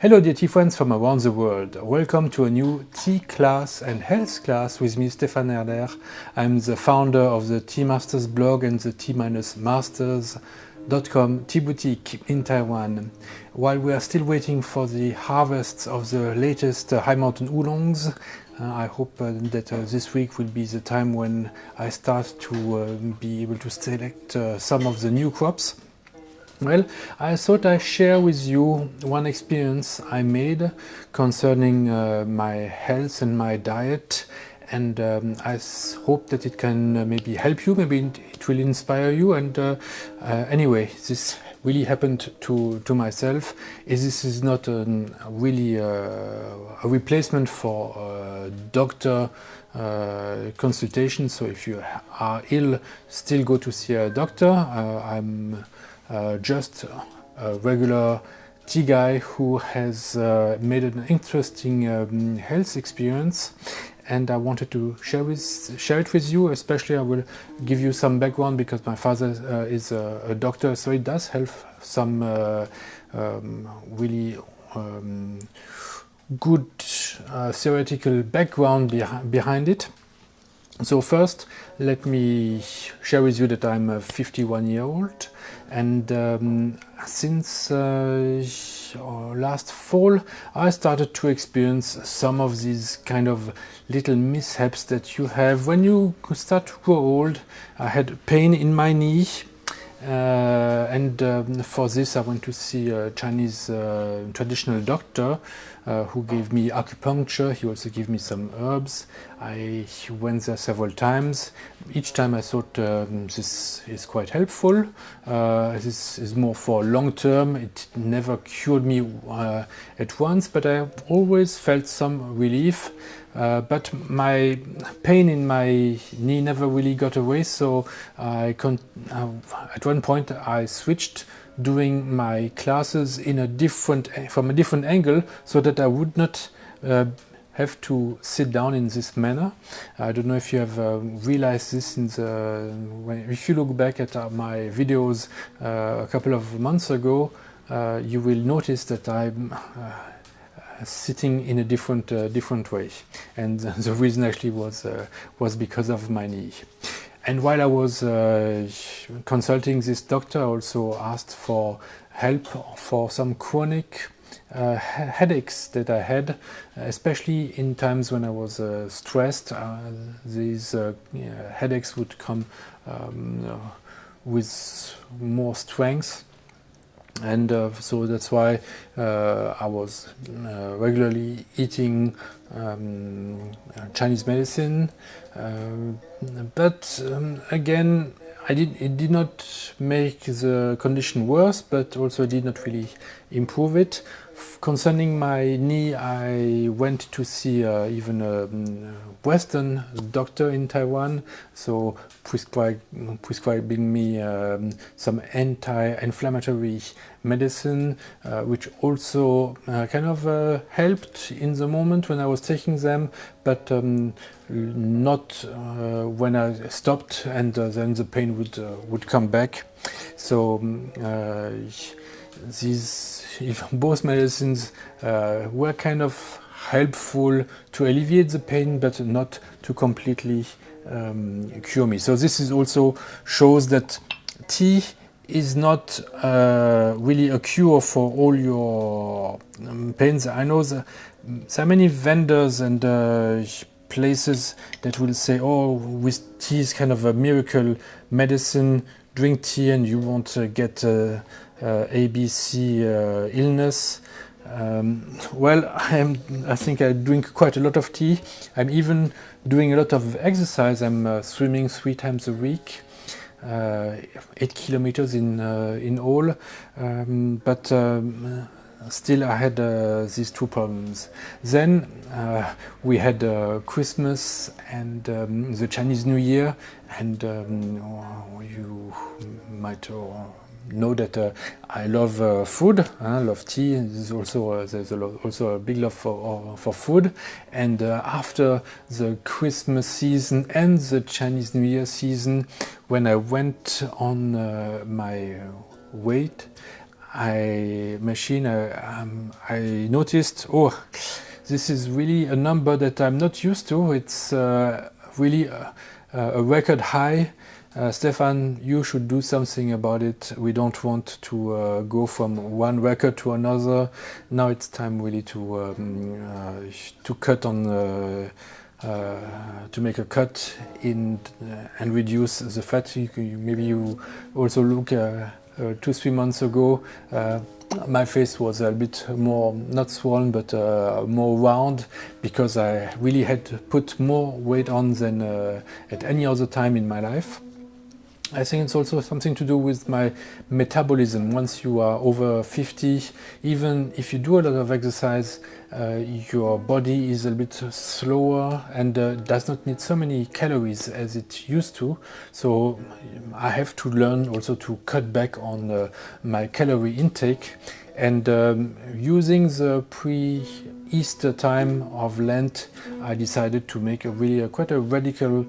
Hello dear tea friends from around the world. Welcome to a new tea class and health class with me, Stefan Herder. I'm the founder of the Tea Masters blog and the T-Masters.com tea boutique in Taiwan. While we are still waiting for the harvests of the latest high mountain oolongs, I hope that this week will be the time when I start to be able to select some of the new crops. Well, I thought I'd share with you one experience I made concerning my health and my diet, and I hope that it can maybe help you, maybe it will inspire you. And anyway, this really happened to myself. This is not really a replacement for doctor consultation, so if you are ill, still go to see a doctor. I'm just a regular tea guy who has made an interesting health experience, and I wanted to share it with you. Especially I will give you some background because my father is a doctor, so it does help some really good theoretical background behind it. So first, let me share with you that I'm a 51-year-old, and since last fall I started to experience some of these kind of little mishaps that you have when you start to grow old. I had pain in my knee, and for this I went to see a Chinese traditional doctor who gave me acupuncture. He also gave me some herbs. I went there several times. Each time I thought this is quite helpful. This is more for long term. It never cured me at once, but I always felt some relief. But my pain in my knee never really got away, so at one point I switched doing my classes from a different angle, so that I would not have to sit down in this manner. I don't know if you have realized this if you look back at my videos a couple of months ago, you will notice that I'm sitting in a different way, and the reason actually was because of my knee. And while I was consulting this doctor, I also asked for help for some chronic headaches that I had, especially in times when I was stressed. These headaches would come with more strength. And so that's why I was regularly eating Chinese medicine, but again, it did not make the condition worse, but also did not really improve it. Concerning my knee, I went to see even a Western doctor in Taiwan, so prescribing me some anti-inflammatory medicine, which also kind of helped in the moment when I was taking them, but not when I stopped, and then the pain would come back. So both medicines were kind of helpful to alleviate the pain, but not to completely cure me. So this is also shows that tea is not really a cure for all your pains. I know there are many vendors and places that will say, oh, with tea is kind of a miracle medicine. Drink tea and you won't get ABC illness. Well, I think I drink quite a lot of tea. I'm even doing a lot of exercise. I'm swimming 3 times a week, 8 kilometers in all. But still I had these 2 problems. Then we had Christmas and the Chinese New Year, and you might know that I love food. I love tea. There's also a big love for food. And after the Christmas season and the Chinese New Year season, when I went on my weight, I noticed, oh, this is really a number that I'm not used to. It's really a record high. Stefan, you should do something about it. We don't want to go from one record to another. Now it's time really to cut on to make a cut in and reduce the fatigue. Maybe you also look 2-3 months ago. My face was a bit more, not swollen, but more round, because I really had to put more weight on than at any other time in my life. I think it's also something to do with my metabolism. Once you are over 50, even if you do a lot of exercise, your body is a bit slower and does not need so many calories as it used to. So I have to learn also to cut back on my calorie intake. And using the pre-Easter time of Lent, I decided to make quite a radical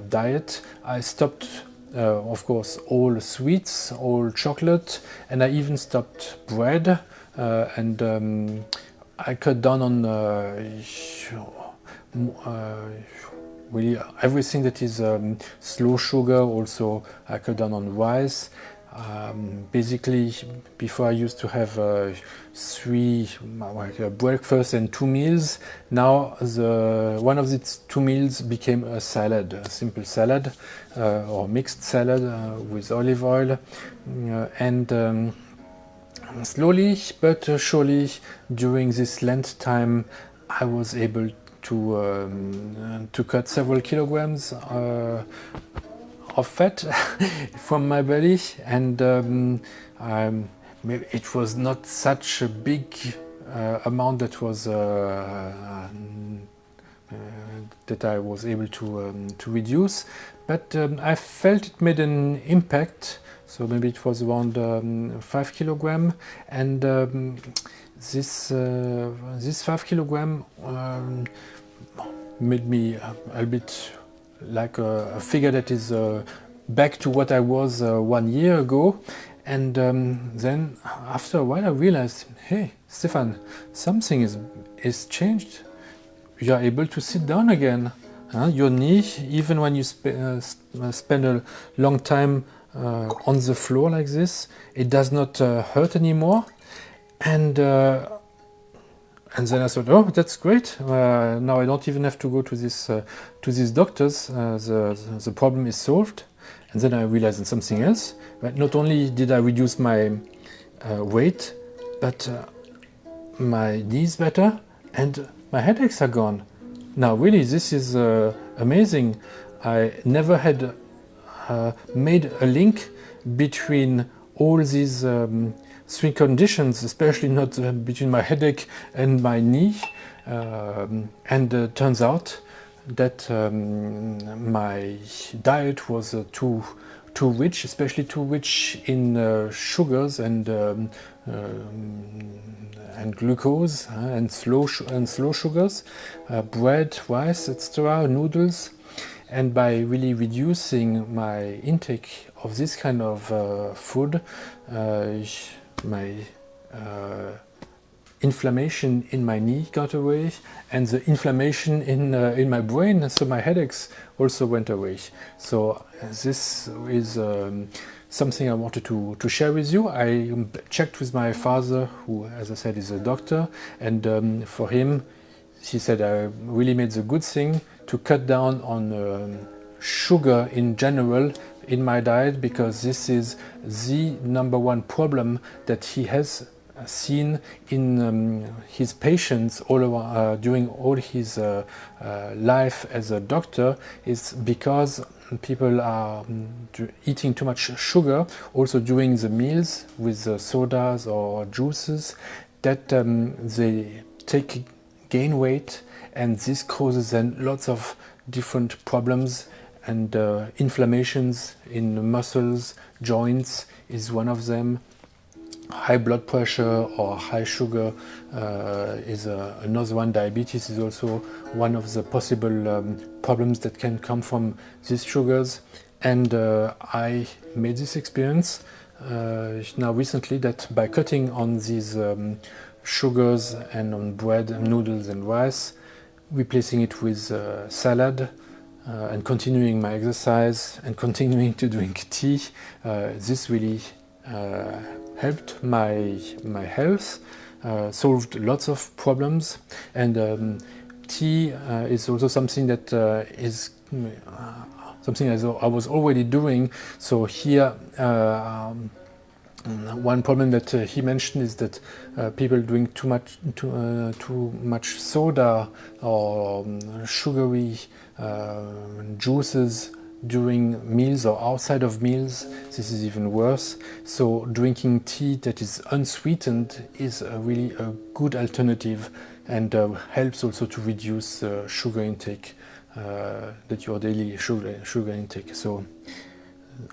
diet. I stopped of course all sweets, all chocolate, and I even stopped bread, and I cut down on really everything that is slow sugar. Also I cut down on rice. Basically, before I used to have breakfast and 2 meals. Now one of these 2 meals became a salad, a simple salad or mixed salad with olive oil, and slowly but surely during this Lent time I was able to cut several kilograms of fat from my belly, and it was not such a big amount that I was able to reduce, but I felt it made an impact. So maybe it was around 5 kilogram, and this 5 kilogram made me a bit like a figure that is back to what I was 1 year ago. And then after a while I realized, hey Stefan, something is changed. You are able to sit down again. Your knee, even when you spend a long time on the floor like this, it does not hurt anymore. And then I thought, oh, that's great. Now I don't even have to go to these doctors. The problem is solved. And then I realized something else. But not only did I reduce my weight, but my knees better and my headaches are gone. Now really, this is amazing. I never had made a link between all these 3 conditions, especially not between my headache and my knee, and turns out that my diet was too rich, especially too rich in sugars and glucose and slow sugars, bread, rice, etc., noodles. And by really reducing my intake of this kind of food, my inflammation in my knee got away, and the inflammation in my brain, so my headaches also went away. So this is something I wanted to share with you. I checked with my father, who, as I said, is a doctor, and for him, he said I really made the good thing to cut down on sugar in general in my diet, because this is the #1 problem that he has seen in his patients all over, during all his life as a doctor, is because people are eating too much sugar, also during the meals with sodas or juices, that they gain weight, and this causes then lots of different problems, and inflammations in muscles, joints is one of them. High blood pressure or high sugar is another one. Diabetes is also one of the possible problems that can come from these sugars. And I made this experience now recently that by cutting on these sugars and on bread and noodles and rice, replacing it with salad, and continuing my exercise and continuing to drink tea, this really helped my health, solved lots of problems, and tea is also something that is something I was already doing. So here one problem that he mentioned is that people drink too much soda or sugary juices during meals or outside of meals. This is even worse. So drinking tea that is unsweetened is really a good alternative, and helps also to reduce sugar intake, that your daily sugar intake. So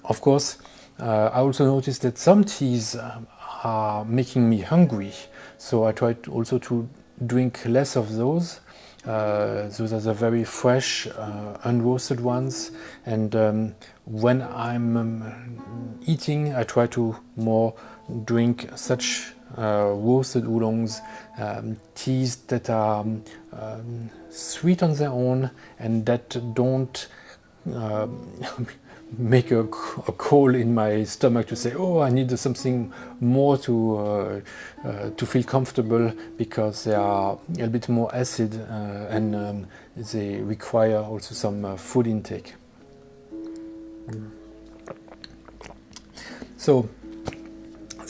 of course, I also noticed that some teas are making me hungry, so I try also to drink less of those. Those are the very fresh, unroasted ones, and when I'm eating, I try to more drink such roasted oolongs, teas that are sweet on their own and that don't make a call in my stomach to say, oh, I need something more to feel comfortable, because they are a little bit more acid, and they require also some food intake. So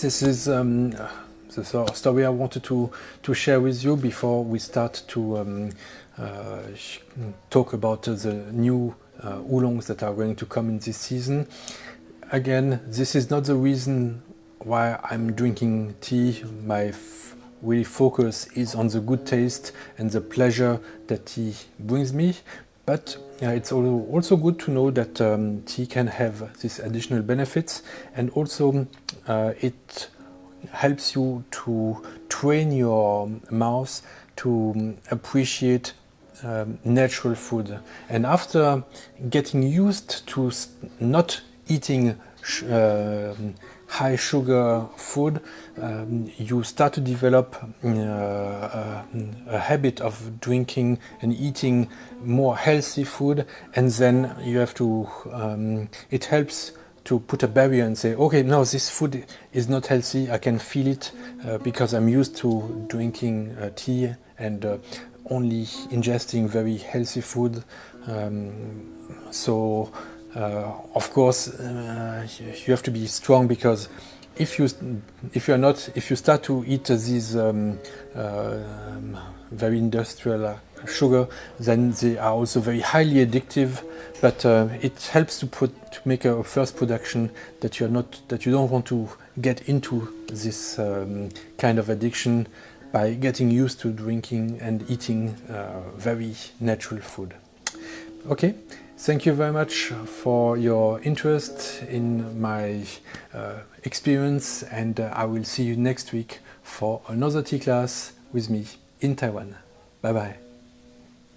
this is the story I wanted to share with you before we start to talk about the new oolongs that are going to come in this season. Again, this is not the reason why I'm drinking tea. My really focus is on the good taste and the pleasure that tea brings me. But it's also good to know that tea can have these additional benefits, and also it helps you to train your mouth to appreciate natural food. And after getting used to not eating high sugar food, you start to develop a habit of drinking and eating more healthy food, and then you have to it helps to put a barrier and say, okay, no, this food is not healthy, I can feel it, because I'm used to drinking tea and only ingesting very healthy food. So of course you have to be strong, because if you start to eat these very industrial sugar, then they are also very highly addictive. But it helps to make a first production that you don't want to get into this kind of addiction by getting used to drinking and eating very natural food. Okay, thank you very much for your interest in my experience, and I will see you next week for another tea class with me in Taiwan. Bye bye.